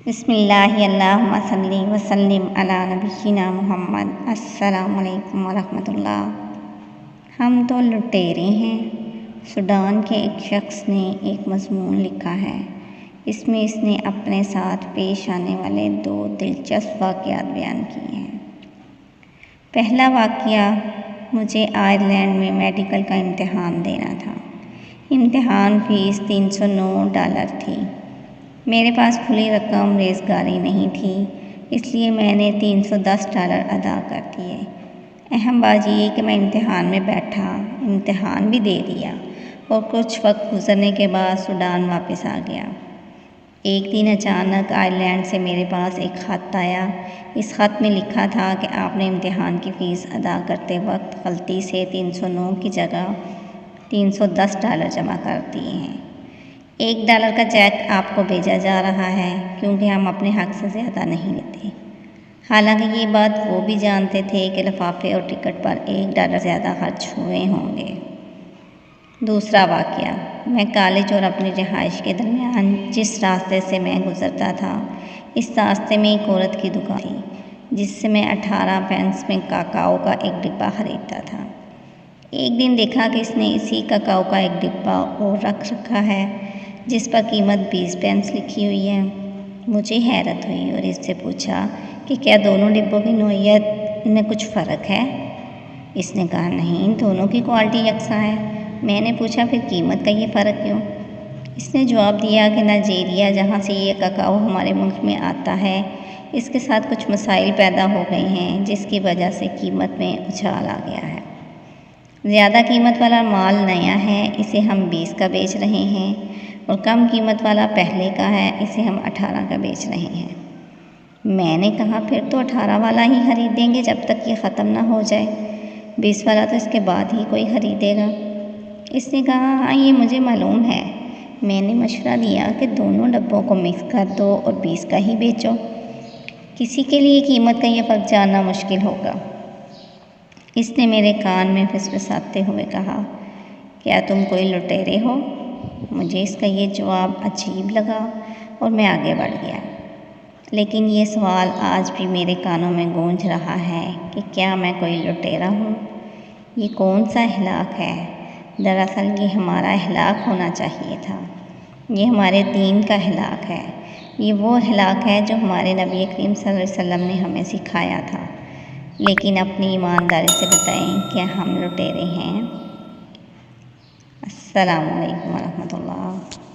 بسم اللہ اللہم صلی وسلم علی نبینا محمد۔ السلام علیکم ورحمۃ اللہ۔ ہم تو لٹیرے ہیں۔ سوڈان کے ایک شخص نے ایک مضمون لکھا ہے۔ اس میں اس نے اپنے ساتھ پیش آنے والے 2 دلچسپ واقعات بیان کیے ہیں۔ پہلا واقعہ، مجھے آئرلینڈ میں میڈیکل کا امتحان دینا تھا۔ امتحان فیس $309 تھی۔ میرے پاس کھلی رقم ریزگاری نہیں تھی، اس لیے میں نے $310 ادا کر دیے۔ اہم بات یہ کہ میں امتحان میں بیٹھا، امتحان بھی دے دیا اور کچھ وقت گزرنے کے بعد سوڈان واپس آ گیا۔ ایک دن اچانک آئرلینڈ سے میرے پاس ایک خط آیا۔ اس خط میں لکھا تھا کہ آپ نے امتحان کی فیس ادا کرتے وقت غلطی سے 309 کی جگہ $310 جمع کر دیے ہیں۔ $1 کا چیک آپ کو بھیجا جا رہا ہے کیونکہ ہم اپنے حق سے زیادہ نہیں لیتے۔ حالانکہ یہ بات وہ بھی جانتے تھے کہ لفافے اور ٹکٹ پر $1 زیادہ خرچ ہوئے ہوں گے۔ دوسرا واقعہ، میں کالج اور اپنی رہائش کے درمیان جس راستے سے میں گزرتا تھا، اس راستے میں ایک عورت کی دکان تھی جس سے میں 18 پینس میں کاکاؤ کا ایک ڈبہ خریدتا تھا۔ ایک دن دیکھا کہ اس نے اسی کاکاؤ کا ایک ڈبہ اور رکھ رکھا ہے جس پر قیمت 20 پینس لکھی ہوئی ہے۔ مجھے حیرت ہوئی اور اس سے پوچھا کہ کیا دونوں ڈبوں کی نوعیت میں کچھ فرق ہے؟ اس نے کہا نہیں، دونوں کی کوالٹی یکساں ہے۔ میں نے پوچھا پھر قیمت کا یہ فرق کیوں؟ اس نے جواب دیا کہ نائجیریا، جہاں سے یہ کاکاؤ ہمارے ملک میں آتا ہے، اس کے ساتھ کچھ مسائل پیدا ہو گئے ہیں جس کی وجہ سے قیمت میں اچھال آ گیا ہے۔ زیادہ قیمت والا مال نیا ہے، اسے ہم 20 کا بیچ رہے ہیں، اور کم قیمت والا پہلے کا ہے، اسے ہم 18 کا بیچ رہے ہیں۔ میں نے کہا پھر تو 18 والا ہی خریدیں گے جب تک یہ ختم نہ ہو جائے، 20 والا تو اس کے بعد ہی کوئی خریدے گا۔ اس نے کہا ہاں یہ مجھے معلوم ہے۔ میں نے مشورہ دیا کہ دونوں ڈبوں کو مکس کر دو اور 20 کا ہی بیچو، کسی کے لیے قیمت کا یہ فرق جاننا مشکل ہوگا۔ اس نے میرے کان میں فسفساتے ہوئے کہا کیا تم کوئی لٹیرے ہو؟ مجھے اس کا یہ جواب عجیب لگا اور میں آگے بڑھ گیا، لیکن یہ سوال آج بھی میرے کانوں میں گونج رہا ہے کہ کیا میں کوئی لٹیرا ہوں؟ یہ کون سا اخلاق ہے؟ دراصل یہ ہمارا اخلاق ہونا چاہیے تھا۔ یہ ہمارے دین کا اخلاق ہے۔ یہ وہ اخلاق ہے جو ہمارے نبی کریم صلی اللہ علیہ وسلم نے ہمیں سکھایا تھا۔ لیکن اپنی ایمانداری سے بتائیں کیا ہم لٹیرے ہیں؟ السلام علیکم ورحمۃ اللہ۔